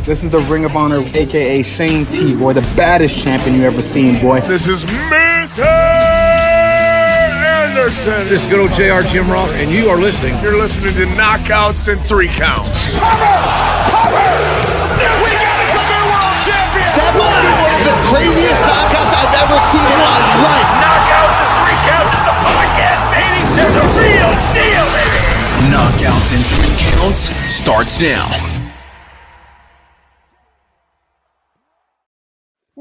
This is the Ring of Honor, a.k.a. Shane T, boy, the baddest champion you ever seen, boy. This is Mr. Anderson. This is good old JR Jim Ross, and you are listening. You're listening to Knockouts and 3 Counts. Cover! We got us a new world champion! That might be one of the craziest knockouts I've ever seen in my life. Knockouts and 3 Counts is the podcast, baby! It's the real deal, baby! Knockouts and 3 Counts starts now.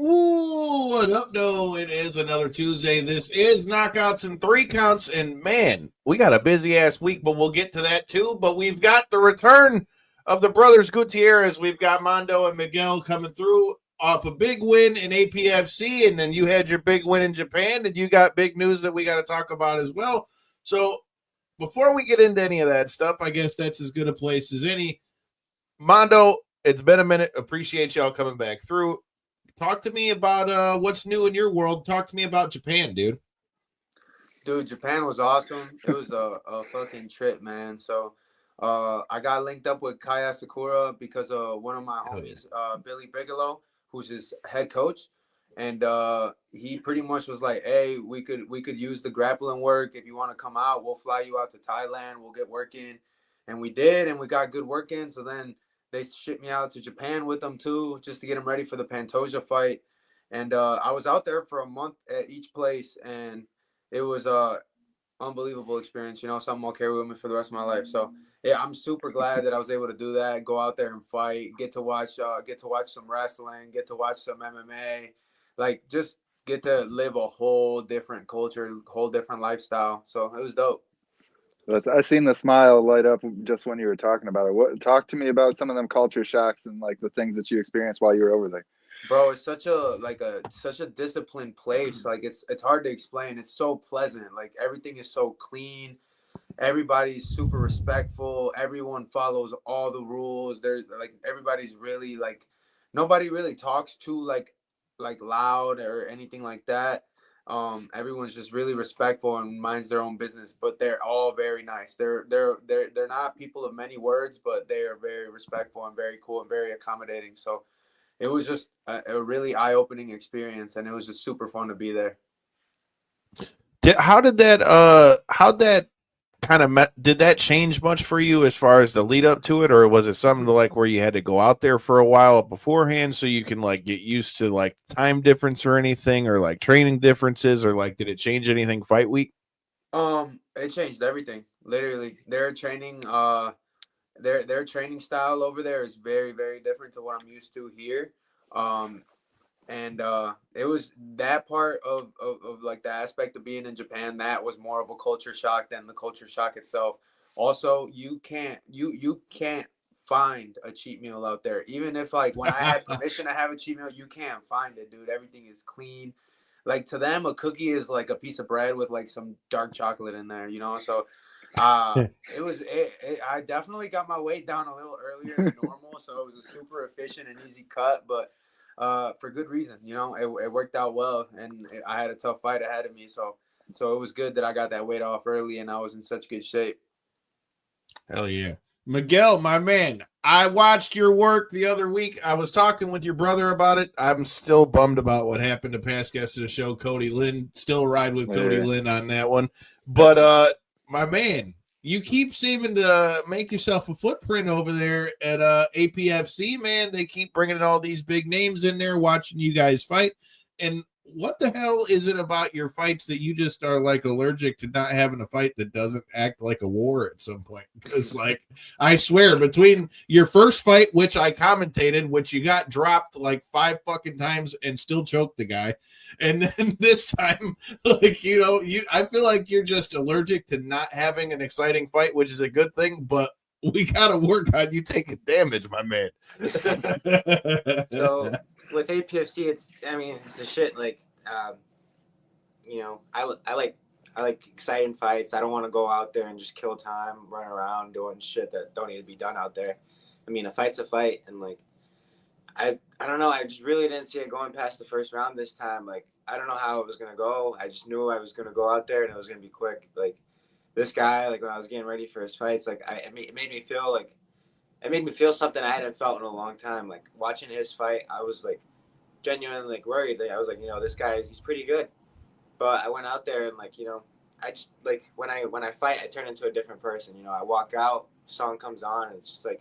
Ooh, what up, though? It is another Tuesday. This is Knockouts and 3 Counts, and man, we got a busy-ass week, but we'll get to that too. But we've got the return of the brothers Gutierrez. We've got Mando and Miguel coming through off a big win in APFC, and then you had your big win in Japan, and you got big news that we got to talk about as well. So before we get into any of that stuff, I guess that's as good a place as any. Mando, it's been a minute. Appreciate y'all coming back through. Talk to me about what's new in your world. Talk to me about Japan, dude. Dude, Japan was awesome. It was a fucking trip, man. So I got linked up with Kaya Sakura because of one of my homies, Billy Bigelow, who's his head coach. And he pretty much was like, hey, we could use the grappling work. If you want to come out, we'll fly you out to Thailand. We'll get work in. And we did, and we got good work in. So then they shipped me out to Japan with them too, just to get them ready for the Pantoja fight. And I was out there for a month at each place, and it was a unbelievable experience, you know, something I'll carry with me for the rest of my life. So yeah, I'm super glad that I was able to do that, go out there and fight, get to watch some wrestling, get to watch some MMA, like just get to live a whole different culture, whole different lifestyle. So it was dope. I seen the smile light up just when you were talking about it. Talk to me about some of them culture shocks and like the things that you experienced while you were over there. Bro, it's such a disciplined place. Like it's hard to explain. It's so pleasant. Like everything is so clean. Everybody's super respectful. Everyone follows all the rules. There's like everybody's really like nobody really talks too like loud or anything like that. Everyone's just really respectful and minds their own business, but they're all very nice. They're not people of many words, but they are very respectful and very cool and very accommodating. So it was just a really eye-opening experience, and it was just super fun to be there. How did that did that change much for you as far as the lead up to it, or was it something to like where you had to go out there for a while beforehand so you can like get used to like time difference or anything, or like training differences, or like did it change anything fight week? It changed everything. Literally, their training style over there is very, very different to what I'm used to here. And it was that part of like the aspect of being in Japan that was more of a culture shock than the culture shock itself. Also, you can't find a cheat meal out there. Even if like when I had permission to have a cheat meal, you can't find it, dude. Everything is clean. Like to them, a cookie is like a piece of bread with like some dark chocolate in there, you know? So I definitely got my weight down a little earlier than normal. So it was a super efficient and easy cut, but for good reason, you know, it worked out well, and I had a tough fight ahead of me. So it was good that I got that weight off early and I was in such good shape. Hell yeah. Miguel, my man, I watched your work the other week. I was talking with your brother about it. I'm still bummed about what happened to past guest of the show, Cody Lynn. Still ride with Cody Lynn on that one. But my man, you keep seeming to make yourself a footprint over there at APFC, man. They keep bringing all these big names in there, watching you guys fight. And what the hell is it about your fights that you just are like allergic to not having a fight that doesn't act like a war at some point? Because like, I swear, between your first fight, which I commentated, which you got dropped like 5 fucking times and still choked the guy, and then this time, like, you know, I feel like you're just allergic to not having an exciting fight, which is a good thing, but we gotta work on you taking damage, my man. So with APFC, it's the shit. Like, you know, I like exciting fights. I don't want to go out there and just kill time, run around doing shit that don't need to be done out there. I mean, a fight's a fight, and like, I don't know. I just really didn't see it going past the first round this time. Like, I don't know how it was gonna go. I just knew I was gonna go out there and it was gonna be quick. Like, this guy, like when I was getting ready for his fights, like it made me feel like it made me feel something I hadn't felt in a long time. Like watching his fight, I was like genuinely like worried. Like, I was like, this guy he's pretty good. But I went out there and like, I just like when I fight, I turn into a different person. I walk out, song comes on, and it's just like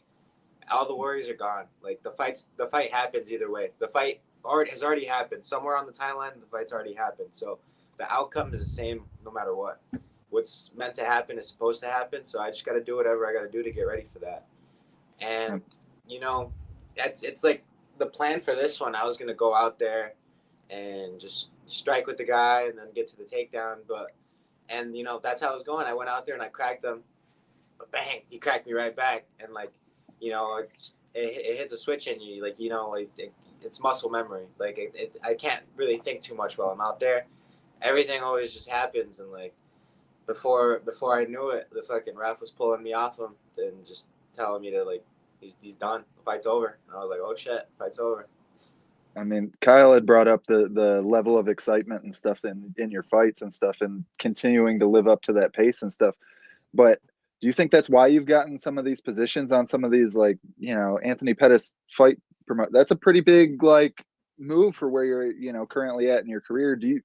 all the worries are gone. Like the fight happens either way. The fight has already happened somewhere on the timeline. The fight's already happened. So the outcome is the same no matter what. What's meant to happen is supposed to happen. So I just got to do whatever I got to do to get ready for that. And it's like the plan for this one. I was gonna go out there and just strike with the guy and then get to the takedown. And that's how it was going. I went out there and I cracked him. But bang, he cracked me right back. And like, it hits a switch in you. Like, it's muscle memory. Like I can't really think too much while I'm out there. Everything always just happens. And like before I knew it, the fucking ref was pulling me off him and just telling me to like, he's done. The fight's over. And I was like, oh shit, fight's over. I mean, Kyle had brought up the level of excitement and stuff in your fights and stuff, and continuing to live up to that pace and stuff. But do you think that's why you've gotten some of these positions on some of these, like, Anthony Pettis fight promote? That's a pretty big like move for where you're, currently at in your career. Do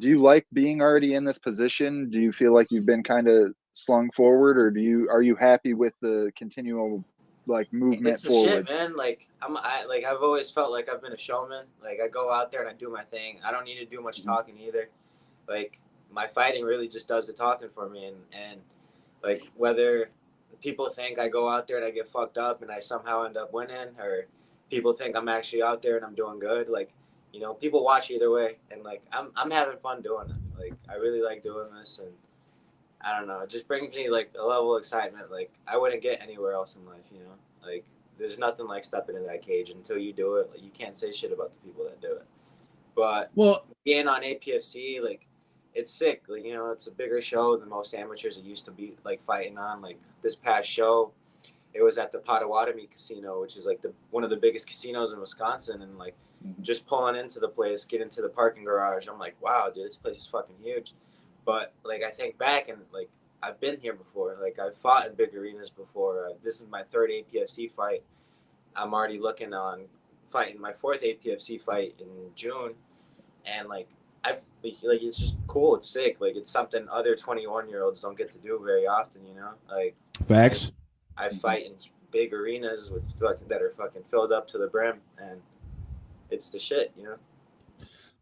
you like being already in this position? Do you feel like you've been kind of slung forward, or are you happy with the continual like movement it's the forward? shit, man. Like I've always felt like I've been a showman. Like I go out there and I do my thing. I don't need to do much talking either. Like my fighting really just does the talking for me. And like whether people think I go out there and I get fucked up and I somehow end up winning, or people think I'm actually out there and I'm doing good, like people watch either way. And like I'm having fun doing it. Like I really like doing this, and I don't know, it just brings me like a level of excitement like I wouldn't get anywhere else in life. Like there's nothing like stepping in that cage. Until you do it, like you can't say shit about the people that do it. But being on APFC, like it's sick. Like it's a bigger show than most amateurs are used to be like fighting on. Like this past show, it was at the Potawatomi Casino, which is like one of the biggest casinos in Wisconsin. And like just pulling into the place, get into the parking garage, I'm like, wow, dude, this place is fucking huge. But like I think back and like I've been here before. Like I've fought in big arenas before. This is my third APFC fight. I'm already looking on fighting my fourth APFC fight in June, and like it's just cool. It's sick. Like it's something other 21-year-olds don't get to do very often. Like facts. I fight in big arenas that are fucking filled up to the brim, and it's the shit.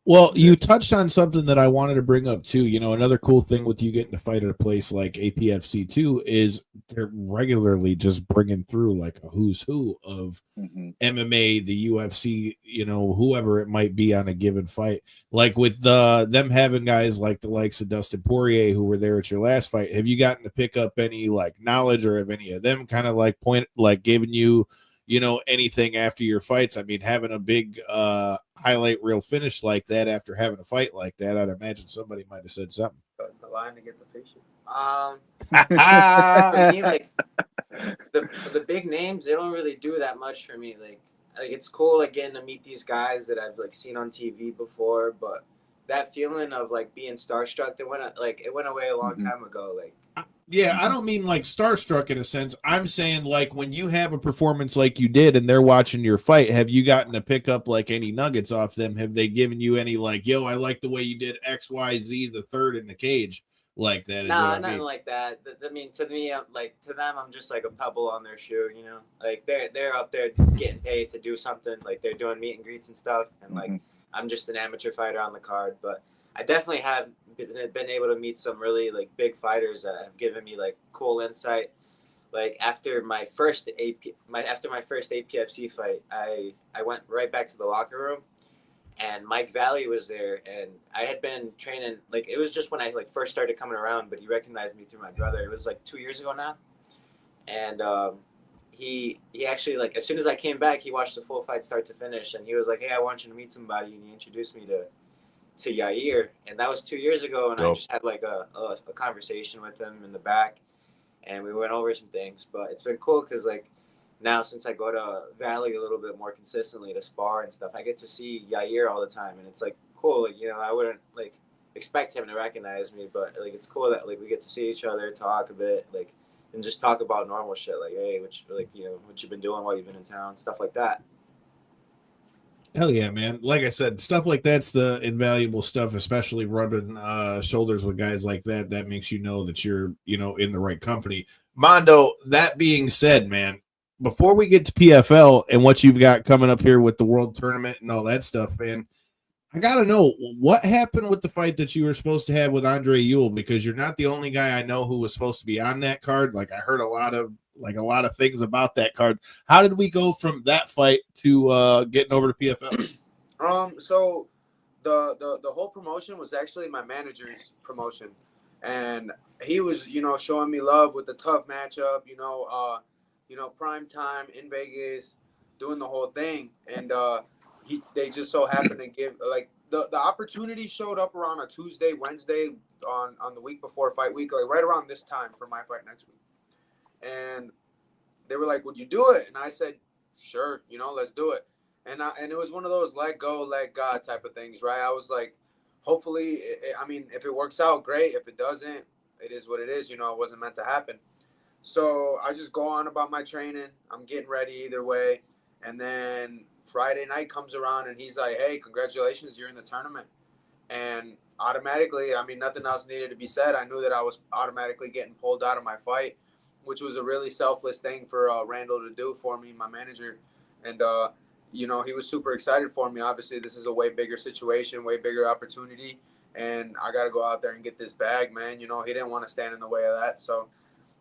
Well, you touched on something that I wanted to bring up too. Another cool thing with you getting to fight at a place like APFC too is they're regularly just bringing through like a who's who of MMA, the UFC, whoever it might be on a given fight. Like with them having guys like the likes of Dustin Poirier who were there at your last fight. Have you gotten to pick up any like knowledge, or have any of them kind of like giving you anything after your fights? I mean, having a big highlight reel finish like that after having a fight like that, I'd imagine somebody might have said something. The line to get the patient. For me, like the big names, they don't really do that much for me. Like it's cool like getting to meet these guys that I've like seen on TV before, but that feeling of like being starstruck, it went away a long time ago. Like yeah, I don't mean like starstruck in a sense. I'm saying like when you have a performance like you did and they're watching your fight, have you gotten to pick up like any nuggets off them? Have they given you any like, yo, I like the way you did XYZ the third in the cage like that? Nah, nothing like that. I mean, to me, to them, I'm just like a pebble on their shoe, Like they're up there getting paid to do something. Like they're doing meet and greets and stuff, and like I'm just an amateur fighter on the card. But I definitely have been able to meet some really like big fighters that have given me like cool insight. Like after my first APFC fight, I went right back to the locker room, and Mike Valley was there, and I had been training. Like it was just when I like first started coming around, but he recognized me through my brother. It was like 2 years ago now, and he actually like as soon as I came back, he watched the full fight start to finish, and he was like, "Hey, I want you to meet somebody," and he introduced me to Yair, and that was 2 years ago, and I just had like a conversation with him in the back, and we went over some things. But it's been cool because like now since I go to Valley a little bit more consistently to spar and stuff, I get to see Yair all the time, and it's like cool. Like I wouldn't like expect him to recognize me, but like it's cool that like we get to see each other, talk a bit. Like and just talk about normal shit, like, hey, what you've been doing while you've been in town, stuff like that. Hell yeah, man. Like I said, stuff like that's the invaluable stuff, especially rubbing shoulders with guys like that. That makes you know that you're, in the right company. Mando, that being said, man, before we get to PFL and what you've got coming up here with the world tournament and all that stuff, man, I got to know what happened with the fight that you were supposed to have with Andre Ewell, because you're not the only guy I know who was supposed to be on that card. Like, I heard a lot of things about that card. How did we go from that fight to getting over to PFL? So the whole promotion was actually my manager's promotion, and he was, showing me love with the tough matchup, prime time in Vegas, doing the whole thing, and they just so happened to give, like, the opportunity showed up around a Tuesday, Wednesday on the week before fight week, like right around this time for my fight next week. And they were like, would you do it? And I said, sure, let's do it. And it was one of those let go, let God type of things, right? I was like, hopefully, if it works out, great. If it doesn't, it is what it is. It wasn't meant to happen. So I just go on about my training. I'm getting ready either way. And then Friday night comes around and he's like, hey, congratulations, you're in the tournament. And automatically, nothing else needed to be said. I knew that I was automatically getting pulled out of my fight, which was a really selfless thing for Randall to do for me, my manager. And, he was super excited for me. Obviously, this is a way bigger situation, way bigger opportunity. And I got to go out there and get this bag, man. He didn't want to stand in the way of that. So,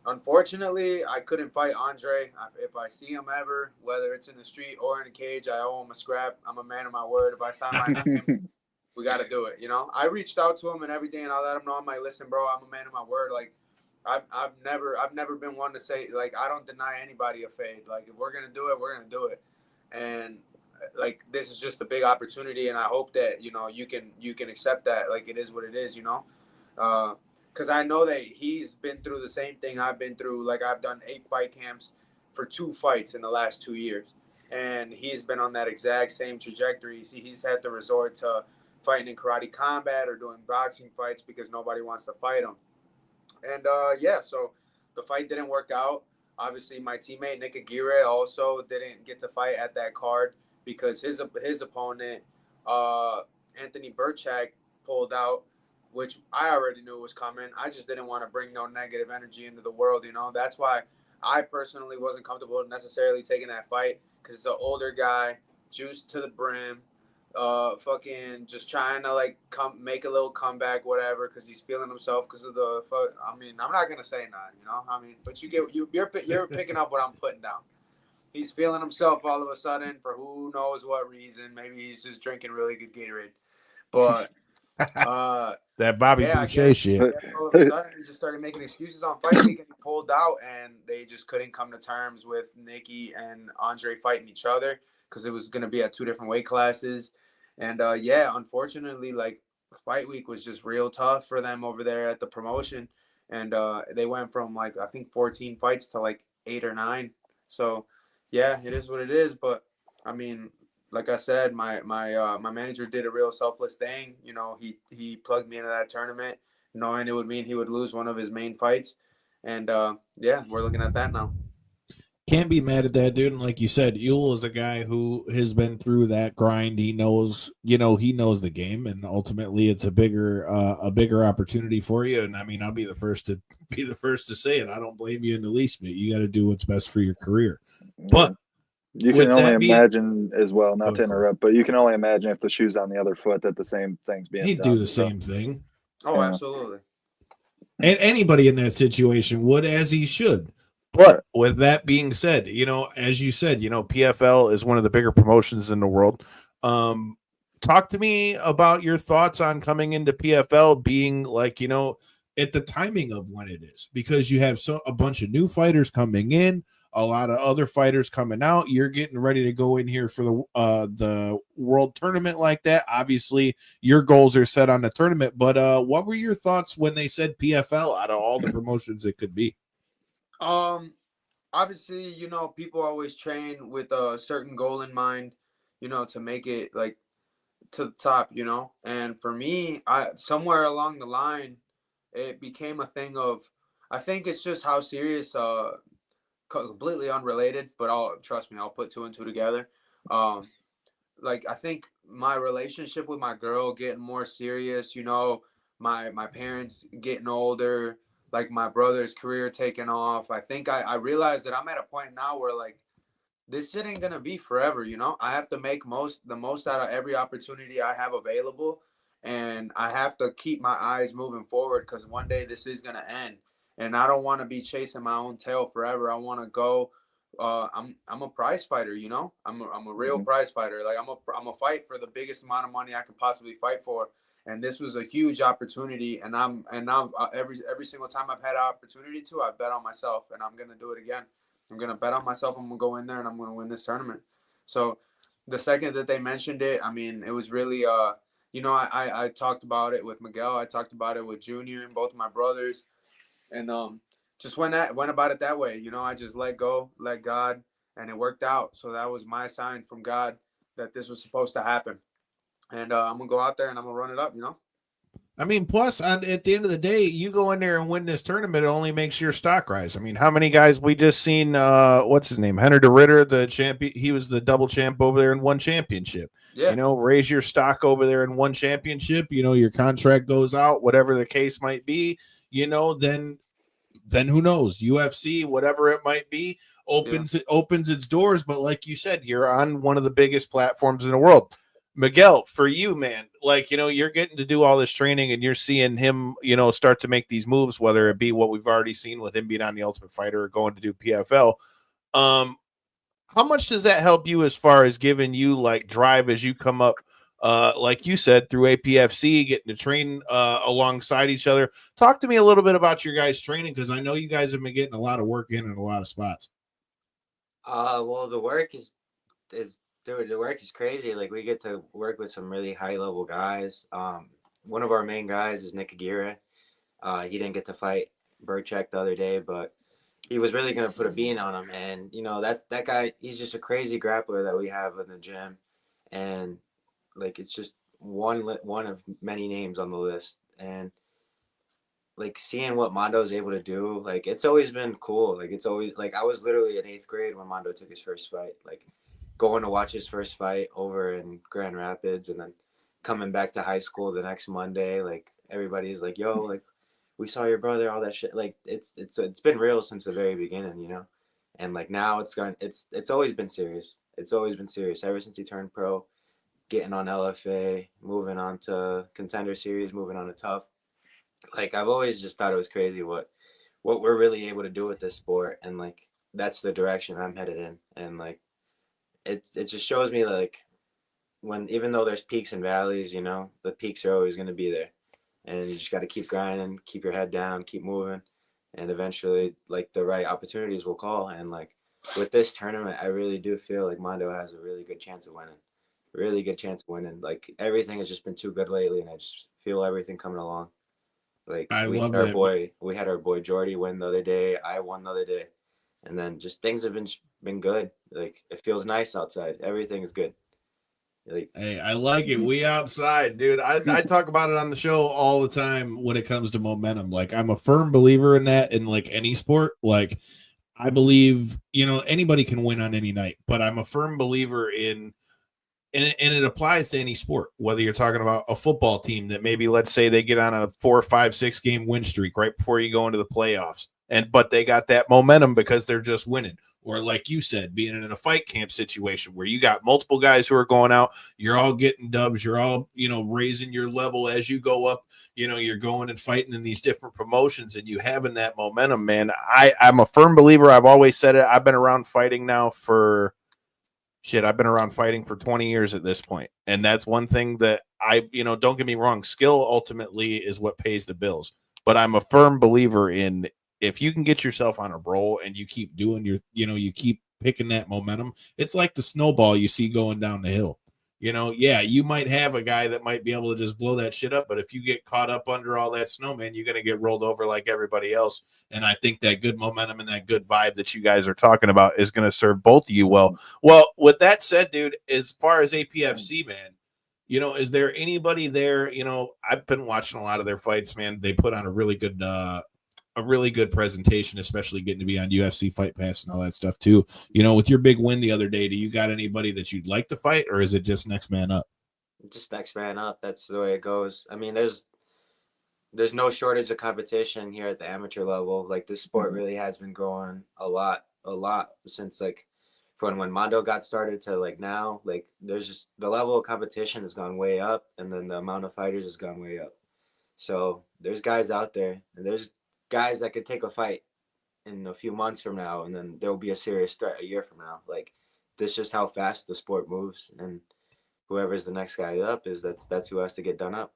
unfortunately, I couldn't fight Andre. If I see him ever, whether it's in the street or in a cage, I owe him a scrap. I'm a man of my word. If I sign my name, we got to do it, I reached out to him and everything, and I let him know. I'm like, listen, bro, I'm a man of my word. Like, I've never been one to say, like, I don't deny anybody a fade. Like, if we're gonna do it, we're gonna do it. And like, this is just a big opportunity, and I hope that you can accept that. Like, it is what it is, because I know that he's been through the same thing I've been through. Like, I've done 8 fight camps for 2 fights in the last 2 years, and he's been on that exact same trajectory. See, he's had to resort to fighting in karate combat or doing boxing fights because nobody wants to fight him. And so the fight didn't work out. Obviously, my teammate Nick Aguirre also didn't get to fight at that card because his opponent, Anthony Burchak, pulled out, which I already knew was coming. I just didn't want to bring no negative energy into the world, That's why I personally wasn't comfortable necessarily taking that fight, because it's an older guy, juiced to the brim, fucking just trying to, like, make a little comeback, whatever, because he's feeling himself because of the I'm not gonna say nothing, but you're picking up what I'm putting down. He's feeling himself all of a sudden for who knows what reason. Maybe he's just drinking really good Gatorade, but that Bobby Boucher shit. All of a sudden, he just started making excuses on fight week and he pulled out, and they just couldn't come to terms with Nikki and Andre fighting each other because it was going to be at 2 different weight classes. And unfortunately, like, fight week was just real tough for them over there at the promotion. And they went from, like, I think 14 fights to like 8 or 9. So yeah, it is what it is. But like I said, my manager did a real selfless thing. He plugged me into that tournament knowing it would mean he would lose one of his main fights. And we're looking at that now. Can't be mad at that, dude. And like you said, Ewell is a guy who has been through that grind. He knows, he knows the game, and ultimately it's a bigger opportunity for you. And I'll be the first to say it. I don't blame you in the least bit. You got to do what's best for your career. But you can only imagine as well, not to interrupt, but you can only imagine if the shoe's on the other foot that the same thing's being he'd done. do the same thing. Oh, absolutely. And anybody in that situation would, as he should. But with that being said, as you said, PFL is one of the bigger promotions in the world. Talk to me about your thoughts on coming into PFL being like, at the timing of when it is, because you have a bunch of new fighters coming in, a lot of other fighters coming out. You're getting ready to go in here for the world tournament like that. Obviously, your goals are set on the tournament. But what were your thoughts when they said PFL out of all the promotions it could be? Obviously, people always train with a certain goal in mind, to make it like to the top, and for me, somewhere along the line, it became a thing of, I think it's just how serious. Completely unrelated, but trust me, I'll put two and two together. Like I think my relationship with my girl getting more serious. You know, my parents getting older. Like my brother's career taking off. I think I realized that I'm at a point now where like this shit ain't gonna be forever, you know. I have to make the most out of every opportunity I have available, and I have to keep my eyes moving forward because one day this is gonna end, and I don't want to be chasing my own tail forever. I want to go. I'm a prize fighter, you know. I'm a real prize fighter. Like I'm a fight for the biggest amount of money I can possibly fight for, and this was a huge opportunity. And I'm every single time I've had an opportunity to, I bet on myself, and I'm gonna do it again. I'm going to bet on myself. I'm going to go in there and I'm going to win this tournament. So the second that they mentioned it, I mean, it was really, you know, I talked about it with Miguel. I talked about it with Junior and both of my brothers. And just went about it that way. You know, I just let go, let God, and it worked out. So that was my sign from God that this was supposed to happen. And I'm going to go out there and I'm going to run it up, you know. I mean, plus at the end of the day, you go in there and win this tournament, it only makes your stock rise. I mean, how many guys we just seen? What's his name? Henry DeRitter, the champion. He was the double champ over there and won championship. Yeah. You know, raise your stock over there and won championship. You know, your contract goes out, whatever the case might be. You know, then who knows? UFC, whatever it might be, opens its doors. But like you said, you're on one of the biggest platforms in the world. Miguel, for you, man, like, you know, you're getting to do all this training and you're seeing him, you know, start to make these moves, whether it be what we've already seen with him being on the Ultimate Fighter or going to do PFL. How much does that help you as far as giving you like drive as you come up, like you said, through APFC, getting to train alongside each other? Talk to me a little bit about your guys' training, because I know you guys have been getting a lot of work in a lot of spots. Well, the work is dude, the work is crazy. Like we get to work with some really high level guys. One of our main guys is Nick Gutierrez. He didn't get to fight Burchak the other day, but he was really gonna put a bean on him. And you know that guy, he's just a crazy grappler that we have in the gym, and like it's just one of many names on the list. And like seeing what Mando is able to do, like it's always been cool. Like it's always like I was literally in 8th grade when Mando took his first fight. Like going to watch his first fight over in Grand Rapids and then coming back to high school the next Monday, like everybody's like, yo, like we saw your brother, all that shit. Like it's been real since the very beginning, you know? And like now it's always been serious. It's always been serious ever since he turned pro, getting on LFA, moving on to Contender Series, moving on to Tough. Like I've always just thought it was crazy what we're really able to do with this sport. And like, that's the direction I'm headed in. And like, it just shows me like even though there's peaks and valleys, you know, the peaks are always going to be there, and you just got to keep grinding, keep your head down, keep moving, and eventually like the right opportunities will call. And like with this tournament, I really do feel like Mando has a really good chance of winning. Like everything has just been too good lately, and I just feel everything coming along. Like we had our boy Jordy win the other day. I won the other day. And then just things have been good. Like it feels nice outside. Everything is good. Like, hey, I like it. We outside, dude. I talk about it on the show all the time when it comes to momentum. Like I'm a firm believer in that in like any sport. Like I believe, you know, anybody can win on any night, but I'm a firm believer and it applies to any sport, whether you're talking about a football team that maybe, let's say they get on a 4, 5, 6 game win streak right before you go into the playoffs. But they got that momentum because they're just winning. Or like you said, being in a fight camp situation where you got multiple guys who are going out, you're all getting dubs, you're all, you know, raising your level as you go up, you know, you're going and fighting in these different promotions and you having that momentum, man. I'm a firm believer. I've always said it. I've been around fighting now for I've been around fighting for 20 years at this point. And that's one thing that don't get me wrong, skill ultimately is what pays the bills. But I'm a firm believer in if you can get yourself on a roll and you keep doing you keep picking that momentum, it's like the snowball you see going down the hill. You know, yeah, you might have a guy that might be able to just blow that shit up, but if you get caught up under all that snow, man, you're going to get rolled over like everybody else. And I think that good momentum and that good vibe that you guys are talking about is going to serve both of you well. Well, with that said, dude, as far as APFC, man, you know, is there anybody there? You know, I've been watching a lot of their fights, man. They put on a really good a really good presentation, especially getting to be on UFC Fight Pass and all that stuff too. You know, with your big win the other day, do you got anybody that you'd like to fight, or is it just next man up? Just next man up. That's the way it goes. I mean, there's no shortage of competition here at the amateur level. Like, this sport really has been growing a lot since, like, from when Mando got started to like now. Like, there's just the level of competition has gone way up, and then the amount of fighters has gone way up. So there's guys out there, and there's guys that could take a fight in a few months from now, and then there will be a serious threat a year from now. Like, this is just how fast the sport moves, and whoever's the next guy up that's who has to get done up.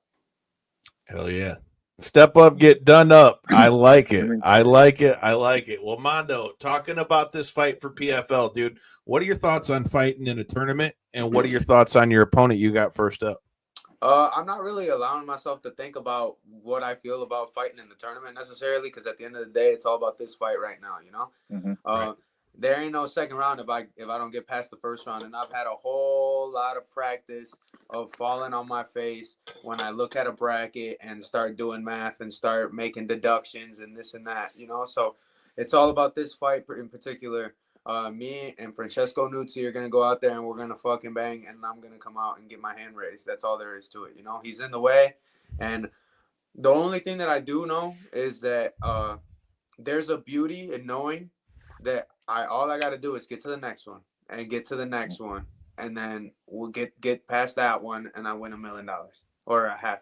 Hell yeah. Step up, get done up. I like it. I like it. Well, Mando, talking about this fight for PFL, dude, what are your thoughts on fighting in a tournament, and what are your thoughts on your opponent you got first up? I'm not really allowing myself to think about what I feel about fighting in the tournament necessarily, because at the end of the day, it's all about this fight right now, you know? Right. There ain't no second round if I don't get past the first round, and I've had a whole lot of practice of falling on my face when I look at a bracket and start doing math and start making deductions and this and that, you know? So it's all about this fight in particular. Me and Francesco Nuzzi are going to go out there and we're going to fucking bang, and I'm going to come out and get my hand raised. That's all there is to it. You know, he's in the way. And the only thing that I do know is that there's a beauty in knowing that all I got to do is get to the next one and get to the next one. And then we'll get past that one and I win $1 million or $500,000.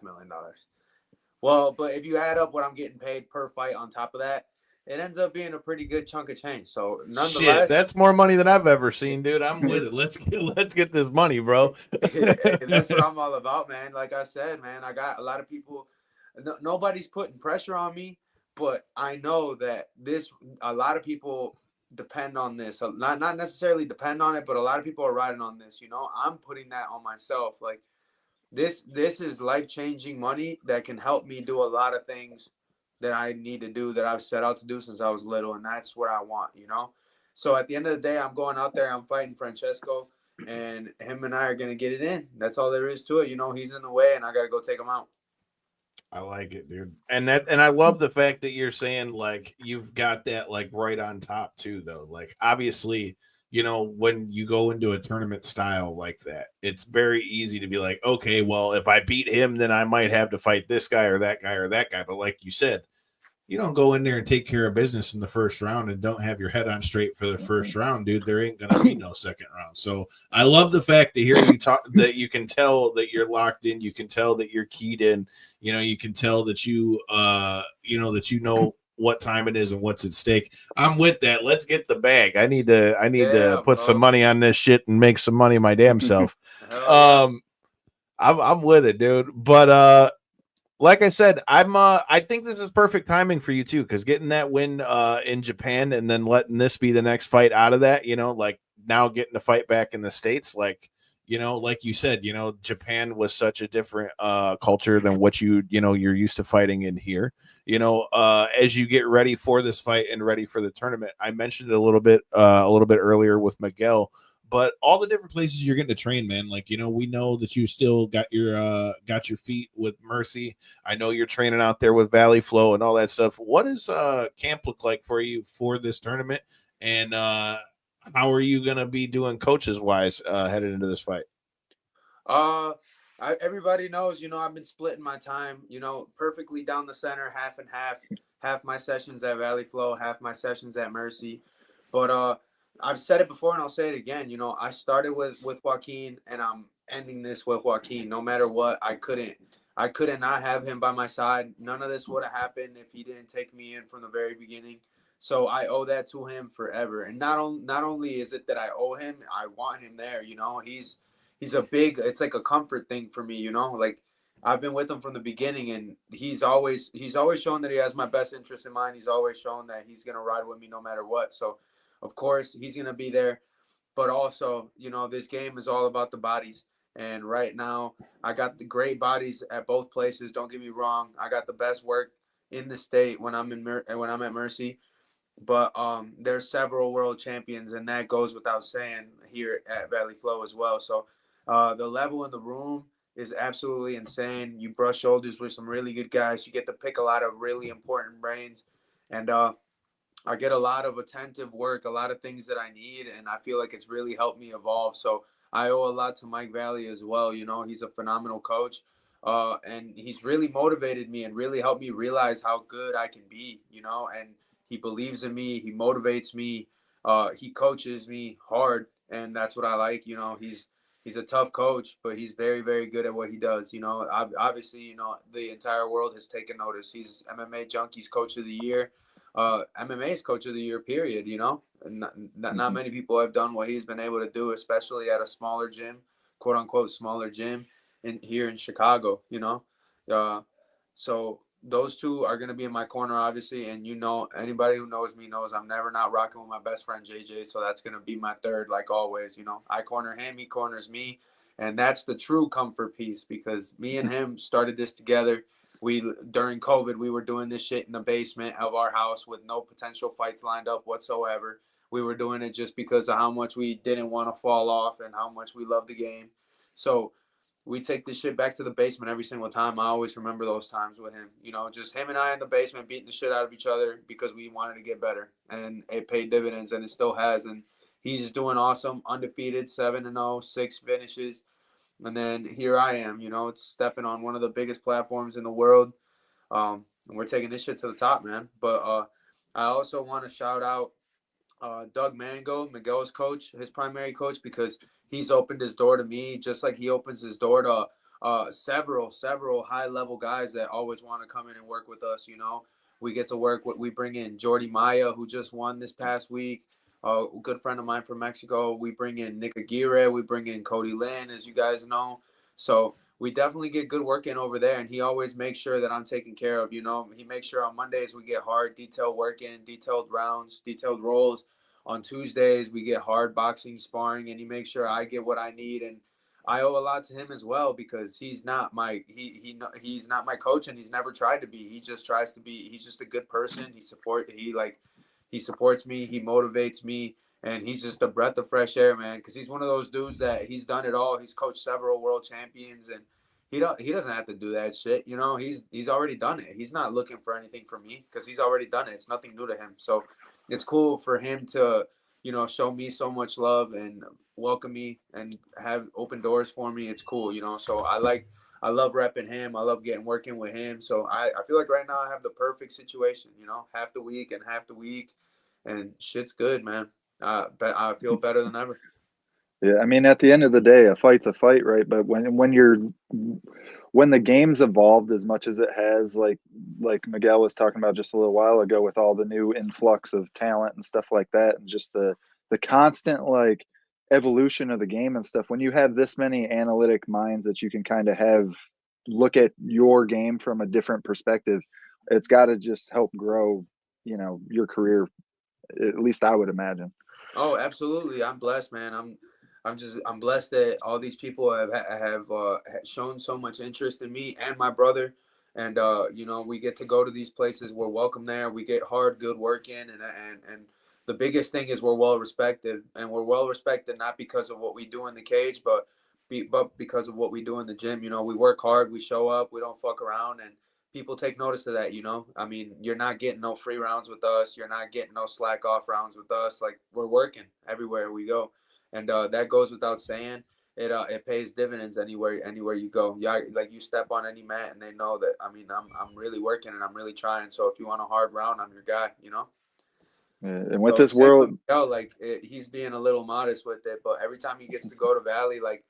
Well, but if you add up what I'm getting paid per fight on top of that, it ends up being a pretty good chunk of change. So nonetheless, shit, that's more money than I've ever seen, dude. I'm with it. Let's get this money, bro. That's what I'm all about, man. Like I said, man, I got a lot of people. Nobody's putting pressure on me, but I know that a lot of people depend on this. Not necessarily depend on it, but a lot of people are riding on this. You know, I'm putting that on myself. Like, this is life-changing money that can help me do a lot of things that I need to do, that I've set out to do since I was little, and that's what I want, you know? So at the end of the day, I'm going out there, I'm fighting Francesco, and him and I are going to get it in. That's all there is to it. You know, he's in the way, and I got to go take him out. I like it, dude. And I love the fact that you're saying, like, you've got that, like, right on top, too, though. Like, obviously, you know, when you go into a tournament style like that, it's very easy to be like, okay, well, if I beat him, then I might have to fight this guy or that guy or that guy. But like you said, you don't go in there and take care of business in the first round and don't have your head on straight for the first round, dude. There ain't going to be no second round. So I love the fact to hear you talk, that you can tell that you're locked in. You can tell that you're keyed in. You know, you can tell that you know what time it is and what's at stake. I'm with that. Let's get the bag. I need to put some money on this shit and make some money my damn self. I'm with it, dude. But like I said, I think this is perfect timing for you too, because getting that win in Japan and then letting this be the next fight out of that, you know, like now getting to fight back in the States, like, you know, like you said, you know, Japan was such a different culture than what you're used to fighting in here. You know, as you get ready for this fight and ready for the tournament, I mentioned it a little bit earlier with Miguel, but all the different places you're getting to train, man. Like, you know, we know that you still got your feet with Mercy. I know you're training out there with Valley Flow and all that stuff. What does camp look like for you for this tournament? And how are you going to be doing coaches wise headed into this fight? Everybody knows, you know, I've been splitting my time, you know, perfectly down the center, half and half my sessions at Valley Flow, half my sessions at Mercy. But I've said it before and I'll say it again. You know, I started with Joaquin and I'm ending this with Joaquin. No matter what, I couldn't not have him by my side. None of this would have happened if he didn't take me in from the very beginning. So I owe that to him forever. And not only is it that I owe him, I want him there. You know, he's it's like a comfort thing for me, you know, like I've been with him from the beginning and he's always shown that he has my best interest in mind. He's always shown that he's going to ride with me no matter what. So of course he's going to be there, but also, you know, this game is all about the bodies. And right now I got the great bodies at both places. Don't get me wrong. I got the best work in the state when I'm at Mercy, but there's several world champions and that goes without saying here at Valley Flow as well. So the level in the room is absolutely insane. You brush shoulders with some really good guys. You get to pick a lot of really important brains. And I get a lot of attentive work, a lot of things that I need, and I feel like it's really helped me evolve. So I owe a lot to Mike Valley as well. You know, he's a phenomenal coach, and he's really motivated me and really helped me realize how good I can be, you know, and he believes in me. He motivates me. He coaches me hard, and that's what I like. You know, he's a tough coach, but he's very, very good at what he does. You know, obviously, you know, the entire world has taken notice. He's MMA Junkies Coach of the Year. MMA's Coach of the Year, period. You know, not many people have done what he's been able to do, especially at a smaller gym, quote unquote smaller gym here in Chicago. You know, so those two are going to be in my corner, obviously. And you know, anybody who knows me knows I'm never not rocking with my best friend JJ. So that's going to be my third, like always. You know, I corner him, he corners me, and that's the true comfort piece, because me and him started this together. During COVID, we were doing this shit in the basement of our house with no potential fights lined up whatsoever. We were doing it just because of how much we didn't want to fall off and how much we love the game. So we take this shit back to the basement every single time. I always remember those times with him. You know, just him and I in the basement beating the shit out of each other because we wanted to get better. And it paid dividends, and it still has. And he's doing awesome, undefeated, 7-0, 6 finishes. And then here I am, you know, stepping on one of the biggest platforms in the world. And we're taking this shit to the top, man. But I also want to shout out Doug Mango, Miguel's coach, his primary coach, because he's opened his door to me just like he opens his door to several high-level guys that always want to come in and work with us, you know. We get to work with, we bring in Jordi Maya, who just won this past week. A good friend of mine from Mexico. We bring in Nick Aguirre. We bring in Cody Lynn, as you guys know. So we definitely get good work in over there, and he always makes sure that I'm taken care of. You know, he makes sure on Mondays we get hard, detailed work in, detailed rounds, detailed rolls. On Tuesdays we get hard boxing, sparring, and he makes sure I get what I need. And I owe a lot to him as well, because he's not my he's not my coach, and he's never tried to be. He just tries to be. He's just a good person. He supports me, he motivates me, and he's just a breath of fresh air, man, because he's one of those dudes that he's done it all. He's coached several world champions, and he doesn't have to do that shit. You know, he's already done it. He's not looking for anything from me because he's already done it. It's nothing new to him. So it's cool for him to, you know, show me so much love and welcome me and have open doors for me. It's cool, you know. So I love repping him. I love working with him. So I feel like right now I have the perfect situation, you know, half the week and half the week, and shit's good, man. But I feel better than ever. Yeah, I mean, at the end of the day, a fight's a fight, right? But when the game's evolved as much as it has, like Miguel was talking about just a little while ago, with all the new influx of talent and stuff like that, and just the constant like evolution of the game and stuff, when you have this many analytic minds that you can kind of look at your game from a different perspective, it's got to just help grow, you know, your career. At least I would imagine. Oh, absolutely. I'm blessed, man. I'm blessed that all these people have shown so much interest in me and my brother. And you know, we get to go to these places. We're welcome there. We get hard, good work in, and the biggest thing is we're well respected, and we're well respected not because of what we do in the cage, but because of what we do in the gym. You know, we work hard, we show up, we don't fuck around, and people take notice of that. You know, I mean, you're not getting no free rounds with us. You're not getting no slack off rounds with us. Like, we're working everywhere we go, and that goes without saying. It pays dividends anywhere you go. Yeah, like, you step on any mat and they know that. I mean, I'm really working and I'm really trying. So if you want a hard round, I'm your guy. You know. Yeah, and with this world, he's being a little modest with it, but every time he gets to go to Valley, like,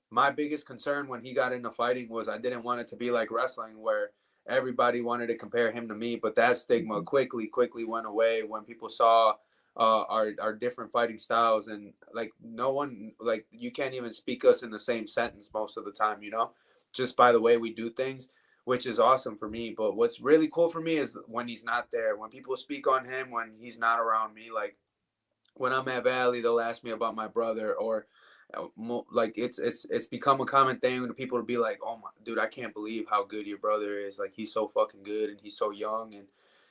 my biggest concern when he got into fighting was I didn't want it to be like wrestling where everybody wanted to compare him to me, but that stigma quickly went away when people saw our different fighting styles, and like, no one, like, you can't even speak us in the same sentence most of the time, you know, just by the way we do things, which is awesome for me. But what's really cool for me is when he's not there, when people speak on him, when he's not around me. Like, when I'm at Valley, they'll ask me about my brother, or like, it's become a common thing to people to be like, oh my dude, I can't believe how good your brother is. Like, he's so fucking good and he's so young, and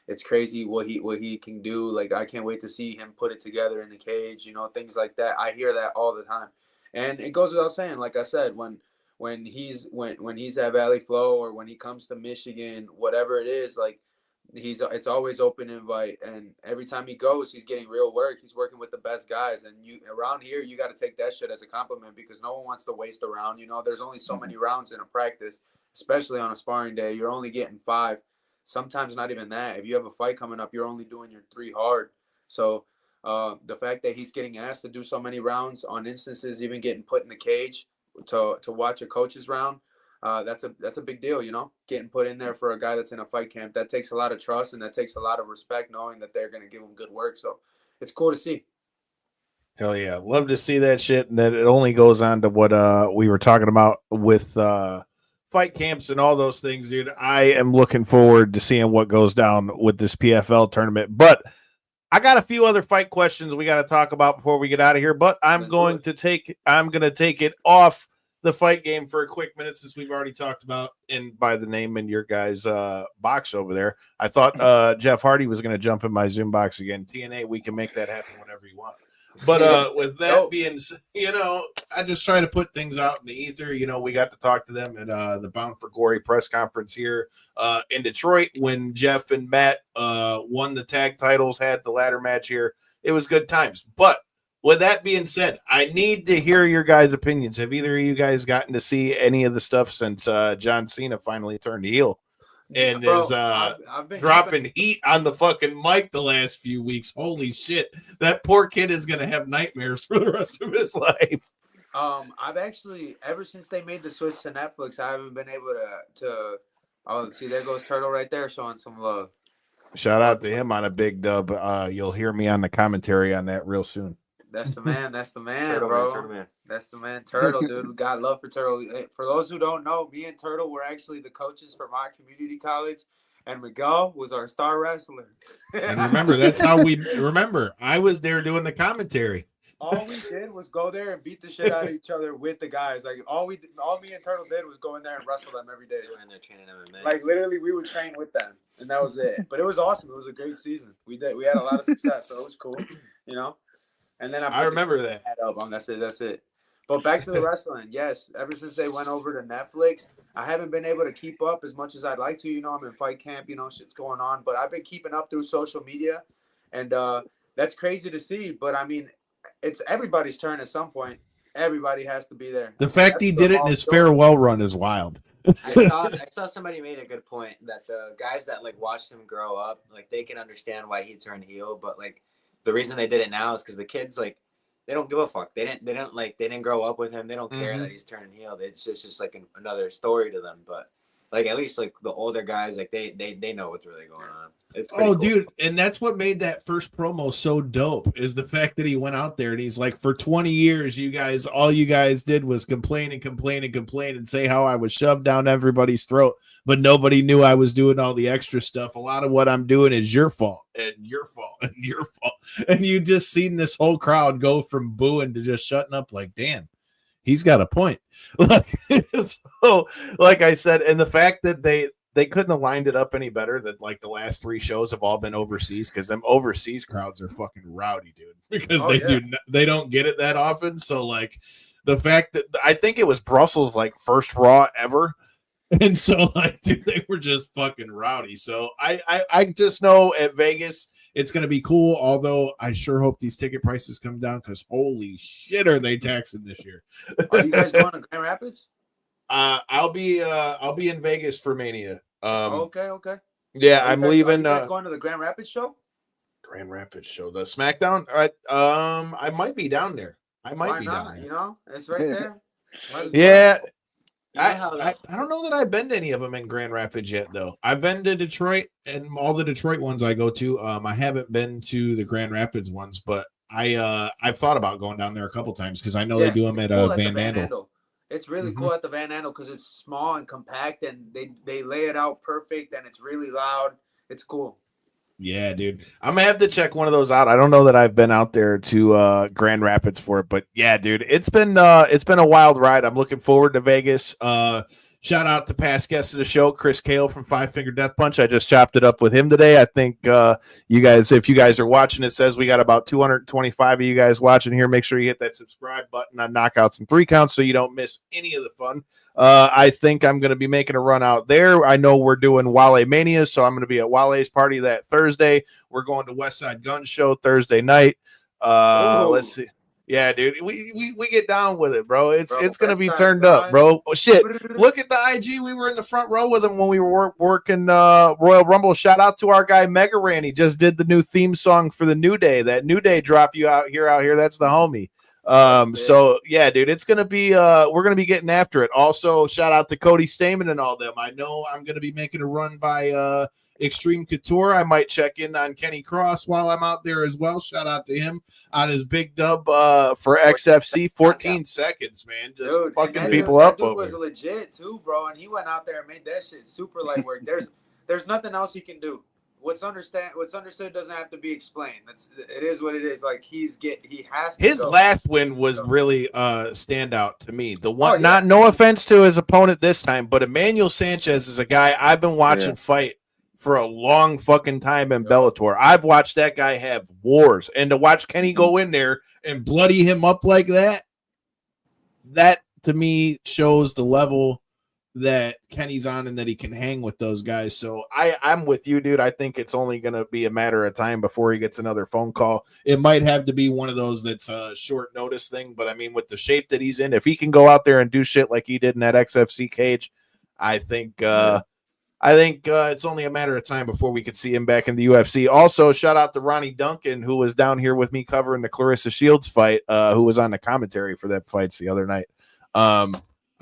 it's crazy what he can do. Like, I can't wait to see him put it together in the cage, you know, things like that. I hear that all the time. And it goes without saying, like I said, when he's at Valley Flow, or when he comes to Michigan, whatever it is, like, it's always open invite, and every time he goes, he's getting real work. He's working with the best guys, and you around here, you got to take that shit as a compliment because no one wants to waste a round. You know, there's only so many rounds in a practice, especially on a sparring day. You're only getting 5, sometimes not even that. If you have a fight coming up, you're only doing your 3 hard. So the fact that he's getting asked to do so many rounds on instances, even getting put in the cage to watch a coach's round. That's a big deal, you know, getting put in there for a guy that's in a fight camp. That takes a lot of trust and that takes a lot of respect, knowing that they're going to give him good work. So it's cool to see. Hell yeah. Love to see that shit. And that it only goes on to what we were talking about with fight camps and all those things, dude. I am looking forward to seeing what goes down with this PFL tournament. But I got a few other fight questions we got to talk about before we get out of here. But I'm going to take it off the fight game for a quick minute since we've already talked about and by the name in your guys' box over there. I thought Jeff Hardy was going to jump in my Zoom box again. TNA, we can make that happen whenever you want. But with that being, you know, I just try to put things out in the ether. You know, we got to talk to them at the Bound for Glory press conference here in Detroit when Jeff and Matt won the tag titles, had the ladder match here. It was good times. But with that being said, I need to hear your guys' opinions. Have either of you guys gotten to see any of the stuff since John Cena finally turned heel and is I've been dropping heat on the fucking mic the last few weeks? Holy shit. That poor kid is going to have nightmares for the rest of his life. I've actually, ever since they made the switch to Netflix, I haven't been able to oh, see, there goes Turtle right there showing some love. Shout out to him on a big dub. You'll hear me on the commentary on that real soon. That's the man. That's the man, Turtle bro. Man, Turtle Man. That's the man, Turtle, dude. We got love for Turtle. For those who don't know, me and Turtle were actually the coaches for my community college, and Miguel was our star wrestler. And remember, that's how we remember. I was there doing the commentary. All we did was go there and beat the shit out of each other with the guys. Like all me and Turtle did was go in there and wrestle them every day. They were in there training MMA. Like literally, we would train with them, and that was it. But it was awesome. It was a great season. We had a lot of success, so it was cool, you know. And then I remember that. That's it. But back to the wrestling. Yes, ever since they went over to Netflix, I haven't been able to keep up as much as I'd like to. You know, I'm in fight camp. You know, shit's going on. But I've been keeping up through social media, and that's crazy to see. But I mean, it's everybody's turn at some point. Everybody has to be there. The fact he did it in his farewell run is wild. I saw somebody made a good point that the guys that like watched him grow up, like they can understand why he turned heel, but like the reason they did it now is because the kids like they don't give a fuck. They didn't grow up with him. They don't care that he's turning heel. It's just like another story to them. But like at least like the older guys, like they know what's really going on. It's cool. Dude, and that's what made that first promo so dope is the fact that he went out there and he's like, for 20 years, all you guys did was complain and say how I was shoved down everybody's throat, but nobody knew I was doing all the extra stuff. A lot of what I'm doing is your fault and your fault and your fault. And you just seen this whole crowd go from booing to just shutting up like, damn. He's got a point. So, like I said, and the fact that they couldn't have lined it up any better that like the last 3 shows have all been overseas because them overseas crowds are fucking rowdy, dude, because they don't get it that often. So like the fact that I think it was Brussels like first Raw ever. And so like, dude, they were just fucking rowdy. So I just know at Vegas, it's going to be cool. Although I sure hope these ticket prices come down because holy shit, are they taxing this year? Are you guys going to Grand Rapids? I'll be in Vegas for Mania. Okay. Yeah, I'm leaving. Are you guys going to the Grand Rapids show? Grand Rapids show, the SmackDown. I might be down there. Why not? You know, it's right there. Yeah. I don't know that I've been to any of them in Grand Rapids yet, though. I've been to Detroit, and all the Detroit ones I go to. I haven't been to the Grand Rapids ones, but I've thought about going down there a couple times because I know they do them at Van Andel. It's really cool at the Van Andel because it's small and compact, and they lay it out perfect, and it's really loud. It's cool. Yeah, dude. I'm gonna have to check one of those out. I don't know that I've been out there to Grand Rapids for it, but yeah, dude, it's been a wild ride. I'm looking forward to Vegas. Shout out to past guest of the show, Chris Kale from Five Finger Death Punch. I just chopped it up with him today. I think you guys, if you guys are watching, it says we got about 225 of you guys watching here. Make sure you hit that subscribe button on Knockouts and Three Counts so you don't miss any of the fun. I think I'm going to be making a run out there. I know we're doing Wale Mania, so I'm going to be at Wale's party that Thursday. We're going to West Side Gun Show Thursday night. Let's see. Yeah, dude, we get down with it, bro. It's going to be turned up, bro. Oh, shit. Look at the IG. We were in the front row with him when we were working Royal Rumble. Shout out to our guy Mega Ran. He just did the new theme song for the New Day. That New Day drop you out here. That's the homie. So yeah, dude, it's gonna be we're gonna be getting after it. Also, shout out to Cody Stamen and all them. I know I'm gonna be making a run by Extreme Couture. I might check in on Kenny Cross while I'm out there as well. Shout out to him on his big dub for XFC. 14 seconds, man. Just dude, fucking people up. That dude was legit too, bro, and he went out there and made that shit super light work. There's nothing else he can do. What's understood doesn't have to be explained. It is what it is. Like he has to. His last win was really standout to me. The one, no offense to his opponent this time, but Emmanuel Sanchez is a guy I've been watching fight for a long fucking time in Bellator. I've watched that guy have wars, and to watch Kenny go in there and bloody him up like that to me shows the level that Kenny's on and that he can hang with those guys. So I'm with you, dude. I think it's only going to be a matter of time before he gets another phone call. It might have to be one of those that's a short notice thing, but I mean, with the shape that he's in, if he can go out there and do shit like he did in that XFC cage, I think it's only a matter of time before we could see him back in the UFC. Also, shout out to Ronnie Duncan, who was down here with me covering the Clarissa Shields fight, who was on the commentary for that fight the other night.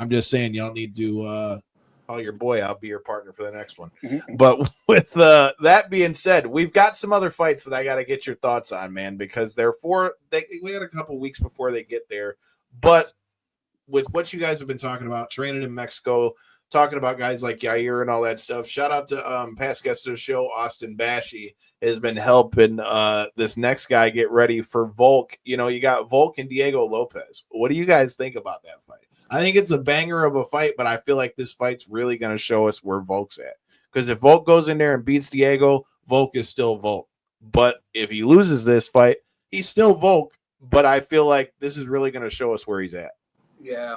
I'm just saying, y'all need to call your boy. I'll be your partner for the next one. But with that being said, we've got some other fights that I got to get your thoughts on, man, because we had a couple weeks before they get there. But with what you guys have been talking about, training in Mexico, talking about guys like Yair and all that stuff, shout out to past guest of the show, Austin Bashy, has been helping this next guy get ready for Volk. You know, you got Volk and Diego Lopez. What do you guys think about that fight? I think it's a banger of a fight, but I feel like this fight's really going to show us where Volk's at. Because if Volk goes in there and beats Diego, Volk is still Volk. But if he loses this fight, he's still Volk. But I feel like this is really going to show us where he's at. Yeah.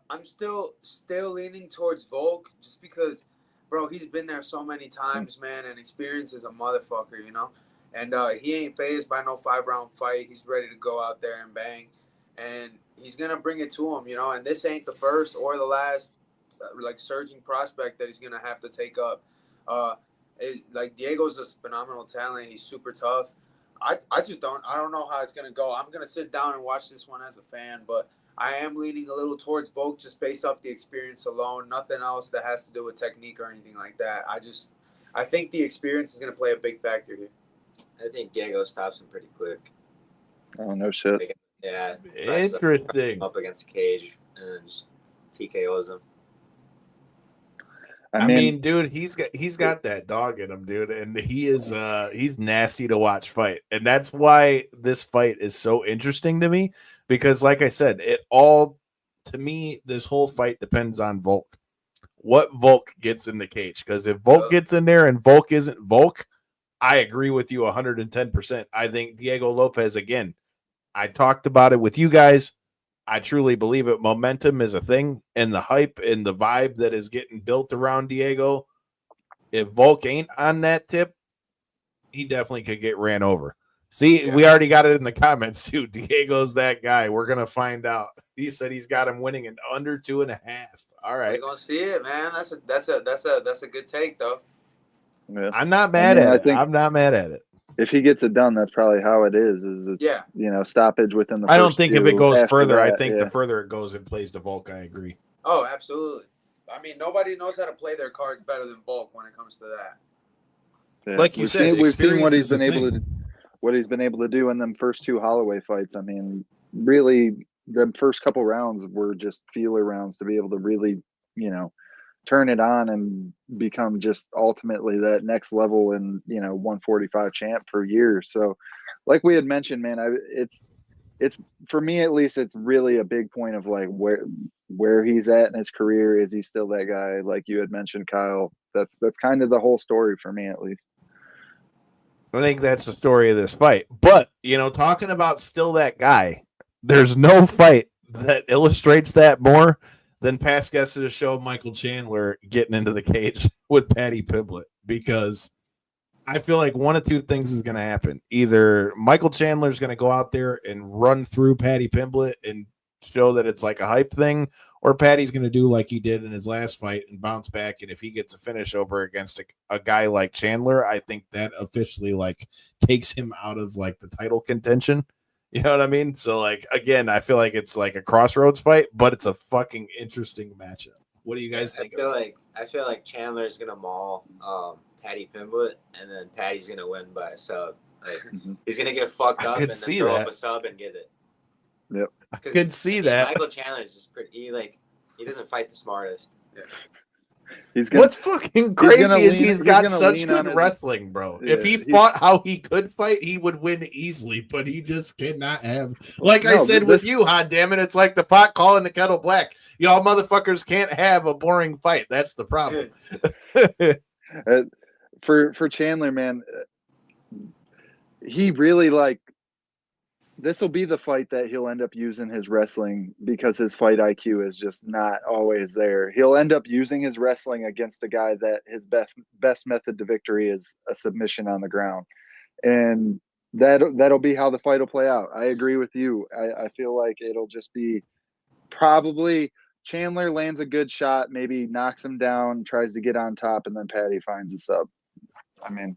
I'm still leaning towards Volk just because, bro, he's been there so many times, man, and experience is a motherfucker, you know? And he ain't fazed by no 5-round fight. He's ready to go out there and bang. And he's going to bring it to him, you know? And this ain't the first or the last, surging prospect that he's going to have to take up. Diego's a phenomenal talent. He's super tough. I don't know how it's going to go. I'm going to sit down and watch this one as a fan, but I am leaning a little towards Volk just based off the experience alone. Nothing else that has to do with technique or anything like that. I think the experience is going to play a big factor here. I think Diego stops him pretty quick. Oh, no shit. Yeah. Interesting. Up against the cage and just TKOs him. I mean, dude, he's got that dog in him, dude, and he's nasty to watch fight. And that's why this fight is so interesting to me. Because, like I said, to me, this whole fight depends on Volk. What Volk gets in the cage. Because if Volk gets in there and Volk isn't Volk, I agree with you 110%. I think Diego Lopez, again, I talked about it with you guys. I truly believe it. Momentum is a thing, and the hype and the vibe that is getting built around Diego. If Volk ain't on that tip, he definitely could get ran over. See, we already got it in the comments too. Diego's that guy. We're gonna find out. He said he's got him winning in under 2.5. All right, we're gonna see it, man. That's a good take, though. Yeah. I'm not mad at it. I'm not mad at it. If he gets it done, that's probably how it is. Stoppage within the. I don't think if it goes further. I think the further it goes, it plays to Volk. I agree. Oh, absolutely. I mean, nobody knows how to play their cards better than Volk when it comes to that. Yeah. Like you said, we've seen what he's been able to do in them first 2 Holloway fights. I mean, really, the first couple rounds were just feeler rounds to be able to really, turn it on and become just ultimately that next level and 145 champ for years. So like we had mentioned, man, it's it's, for me at least, it's really a big point of like where he's at in his career. Is he still that guy? Like you had mentioned, Kyle. That's kind of the whole story for me, at least. I think that's the story of this fight. But, talking about still that guy, there's no fight that illustrates that more than past guests of the show, Michael Chandler, getting into the cage with Paddy Pimblett, because I feel like one of two things is going to happen. Either Michael Chandler is going to go out there and run through Paddy Pimblett and show that it's like a hype thing, or Paddy's going to do like he did in his last fight and bounce back. And if he gets a finish over against a guy like Chandler, I think that officially like takes him out of like the title contention. You know what I mean? So like, again, I feel like it's like a crossroads fight, but it's a fucking interesting matchup. What do you guys think? I feel like Chandler's going to maul Paddy Pimblett, and then Paddy's going to win by a sub. Like, he's going to get fucked up and then throw up a sub and get it. Yep. I could see that. Michael Chandler is just pretty. He doesn't fight the smartest. Yeah. What's fucking crazy is he's got such good wrestling, bro. Yeah, if he fought how he could fight, he would win easily, but he just cannot have. Like I said with you, hot damn it, it's like the pot calling the kettle black. Y'all motherfuckers can't have a boring fight. That's the problem. For Chandler, man, he really this will be the fight that he'll end up using his wrestling, because his fight IQ is just not always there. He'll end up using his wrestling against a guy that his best method to victory is a submission on the ground. And that'll be how the fight will play out. I agree with you. I feel like it'll just be probably Chandler lands a good shot, maybe knocks him down, tries to get on top, and then Paddy finds a sub. I mean,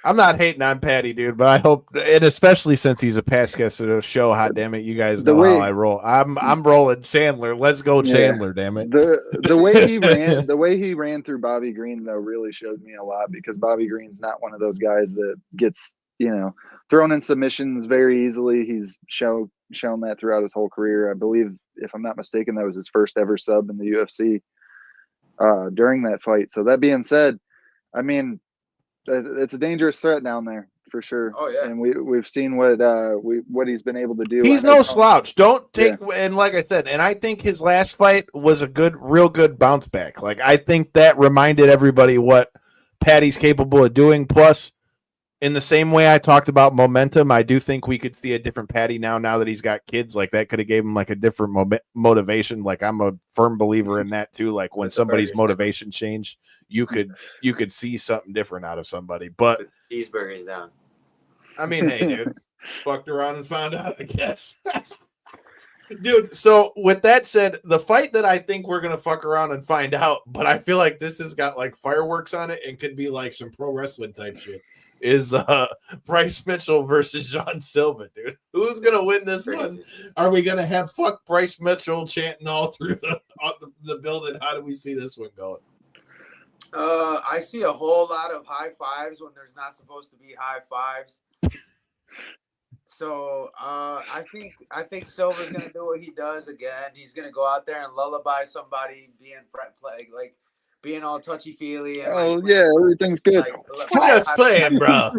I'm not hating on Paddy, dude, but I hope, and especially since he's a past guest of the show, hot damn it, you guys know how I roll. I'm rolling Chandler. Let's go, Chandler. Damn it. The way he ran through Bobby Green though really showed me a lot, because Bobby Green's not one of those guys that gets thrown in submissions very easily. He's shown that throughout his whole career. I believe, if I'm not mistaken, that was his first ever sub in the UFC during that fight. So that being said, I mean, it's a dangerous threat down there for sure. Oh yeah, and we've seen what he's been able to do. He's no slouch. Don't take and like I said, and I think his last fight was a real good bounce back. Like I think that reminded everybody what Paddy's capable of doing. Plus, in the same way I talked about momentum, I do think we could see a different Paddy now that he's got kids. Like that could have gave him like a different motivation. Like I'm a firm believer in that too. Like when somebody's motivation changed, you could see something different out of somebody. But cheeseburgers down. I mean, hey, dude, fucked around and found out, I guess. Dude, so with that said, the fight that I think we're gonna fuck around and find out, but I feel like this has got like fireworks on it and could be like some pro wrestling type shit, is Bryce Mitchell versus John Silva, dude. Who's gonna win this one? Are we gonna have fuck Bryce Mitchell chanting all through the building? How do we see this one going? I see a whole lot of high fives when there's not supposed to be high fives. So I think Silva's gonna do what he does again. He's gonna go out there and lullaby somebody, being all touchy feely. Everything's good. Just playing, bro.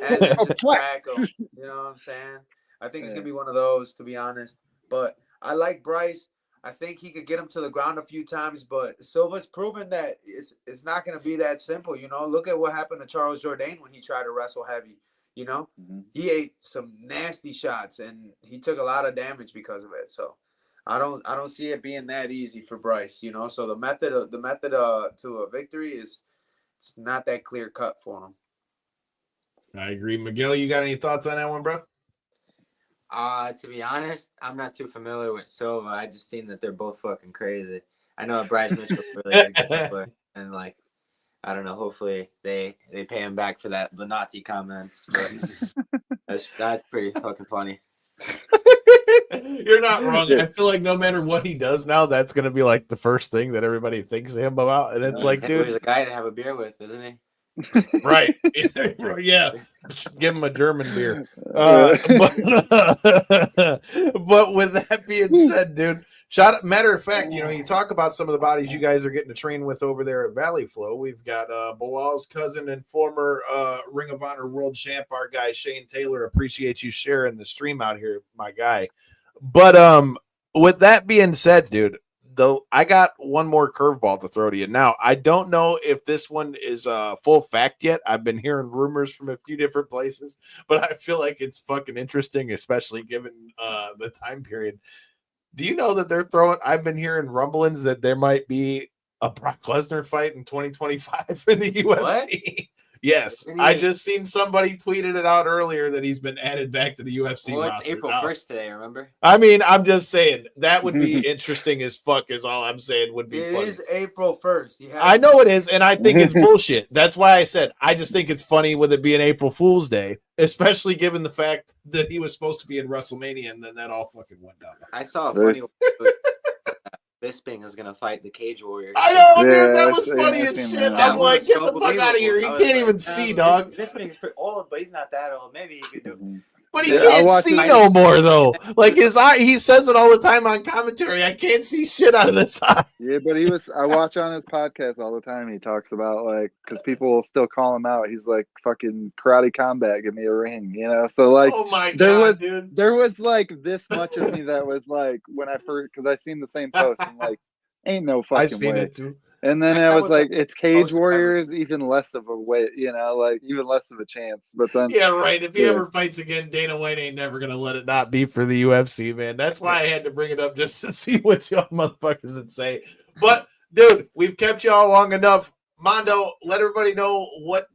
And crack him, you know what I'm saying? I think it's gonna be one of those, to be honest. But I like Bryce. I think he could get him to the ground a few times, but Silva's proven that it's not going to be that simple. Look at what happened to Charles Jourdain when he tried to wrestle heavy. He ate some nasty shots and he took a lot of damage because of it. So I don't see it being that easy for Bryce. So the method to a victory it's not that clear cut for him. I agree, Miguel. You got any thoughts on that one, bro? To be honest, I'm not too familiar with Silva. I just seen that they're both fucking crazy. I know Bryce Mitchell's really good, and like, I don't know. Hopefully they pay him back for the Nazi comments. But that's pretty fucking funny. You're not wrong. I feel like no matter what he does now, that's gonna be like the first thing that everybody thinks of him about, and it's like, dude, he's a guy to have a beer with, isn't he? Right. Yeah. Give him a German beer. But with that being said, dude, matter of fact, you talk about some of the bodies you guys are getting to train with over there at Valley Flow. We've got Bilal's cousin and former Ring of Honor world champ, our guy Shane Taylor. Appreciate you sharing the stream out here, my guy. But with that being said, dude, I got one more curveball to throw to you. Now, I don't know if this one is full fact yet. I've been hearing rumors from a few different places, but I feel like it's fucking interesting, especially given the time period. Do you know that they're throwing? I've been hearing rumblings that there might be a Brock Lesnar fight in 2025 in the UFC. What? Yes, I just seen somebody tweeted it out earlier that he's been added back to the UFC. Well, it's roster April now. 1st today, remember? I mean, I'm just saying that would be interesting as fuck. Is all I'm saying would be. It funny. is April 1st. I know it is, and I think it's bullshit. That's why I said I just think it's funny with it being April Fool's Day, especially given the fact that he was supposed to be in WrestleMania and then that all fucking went down. I saw a funny. Bisping is gonna fight the Cage Warrior. I know, dude. That was funny as shit. I'm like, get the fuck out of here. You can't even see, dog. Bisping's pretty old, but he's not that old. Maybe he could do it. But he can't see no more, though. Like his eye, he says it all the time on commentary. I can't see shit out of this eye. Yeah, but I watch on his podcast all the time. He talks about because people will still call him out. He's like, fucking Karate Combat, give me a ring, So like, oh my God, dude. There was like this much of me that was like, when I first, because I seen the same post, I'm like, ain't no fucking I seen way. it too. And then I was like, it's Cage Warriors, even less of a way, like even less of a chance. But then, yeah, right. If he ever fights again, Dana White ain't never gonna let it not be for the UFC, man. That's why I had to bring it up just to see what y'all motherfuckers would say. But dude, we've kept y'all long enough. Mando, let everybody know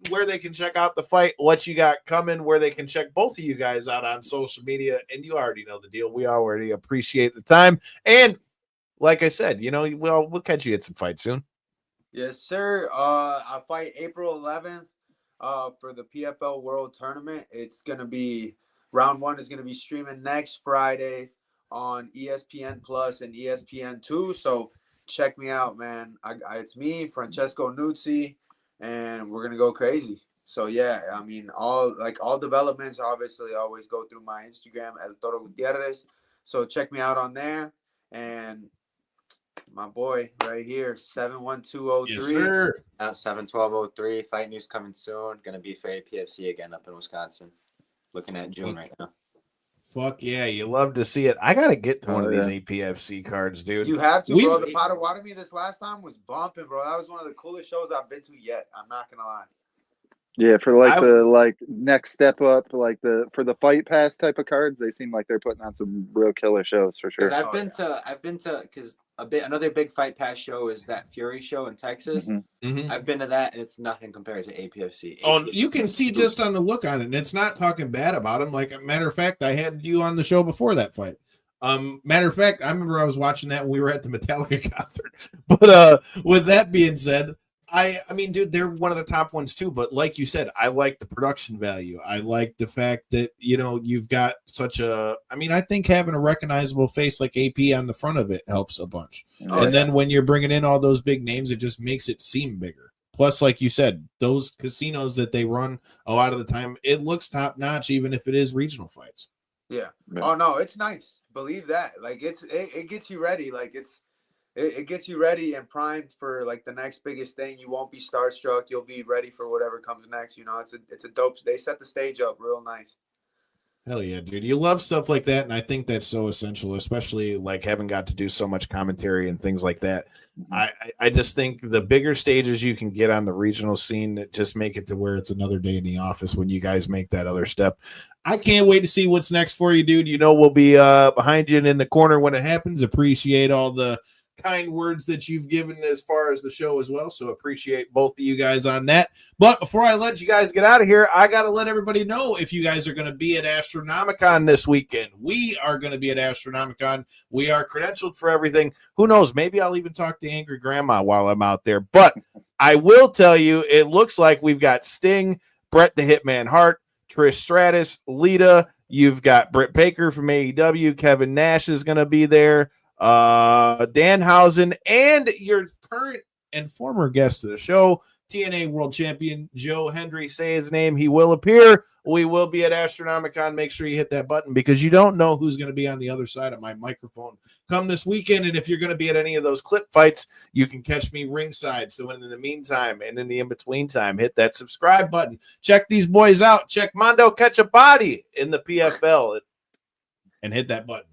where they can check out the fight, what you got coming, where they can check both of you guys out on social media, and you already know the deal. We already appreciate the time, and like I said, we'll catch you at some fights soon. Yes, sir. I fight April 11th for the PFL World Tournament. It's going to be round 1 is going to be streaming next Friday on ESPN Plus and ESPN2. So check me out, man. It's me, Francesco Nuzzi, and we're going to go crazy. So yeah, I mean, all developments obviously always go through my Instagram, El Toro Gutierrez. So check me out on there. And my boy right here, 71203. Yes, sir. 71203. Fight news coming soon. Gonna be for APFC again up in Wisconsin. Looking at June right now. Fuck yeah, you love to see it. I gotta get to one of these APFC cards, dude. You have to, bro. The Potawatomi this last time was bumping, bro. That was one of the coolest shows I've been to yet. I'm not gonna lie. Yeah, for the next step up, for the Fight Pass type of cards, they seem like they're putting on some real killer shows for sure. I've been to because another big Fight Pass show is that Fury show in Texas. Mm-hmm. I've been to that, and it's nothing compared to APFC. Oh, you can see just on the look on it, and it's not talking bad about him. Like a matter of fact, I had you on the show before that fight. Matter of fact, I remember I was watching that when we were at the Metallica concert. But with that being said, I mean, dude, they're one of the top ones too. But like you said, I like the production value. I like the fact that, you've got such I think having a recognizable face like AP on the front of it helps a bunch. Then when you're bringing in all those big names, it just makes it seem bigger. Plus, like you said, those casinos that they run a lot of the time, it looks top notch, even if it is regional fights. Yeah. Oh no, it's nice. Believe that. Like it gets you ready. Like it gets you ready and primed for like the next biggest thing. You won't be starstruck. You'll be ready for whatever comes next. It's a dope. They set the stage up real nice. Hell yeah, dude. You love stuff like that, and I think that's so essential, especially like having got to do so much commentary and things like that. I just think the bigger stages you can get on the regional scene just make it to where it's another day in the office when you guys make that other step. I can't wait to see what's next for you, dude. We'll be behind you and in the corner when it happens. Appreciate all the kind words that you've given as far as the show as well, so appreciate both of you guys on that. But before I let you guys get out of here, I gotta let everybody know if you guys are going to be at Astronomicon this weekend. We are going to be at Astronomicon. We are credentialed for everything. Who knows, maybe I'll even talk to Angry Grandma while I'm out there. But I will tell you, it looks like we've got Sting, Bret the Hitman Hart, Trish Stratus, Lita. You've got Britt Baker from AEW. Kevin Nash is going to be there. Danhausen, and your current and former guest of the show, TNA World Champion Joe Hendry. Say his name. He will appear. We will be at Astronomicon. Make sure you hit that button because you don't know who's going to be on the other side of my microphone come this weekend. And if you're going to be at any of those clip fights, you can catch me ringside. So in the meantime and in the in-between time, hit that subscribe button. Check these boys out. Check Mando Catch a Body in the PFL and hit that button.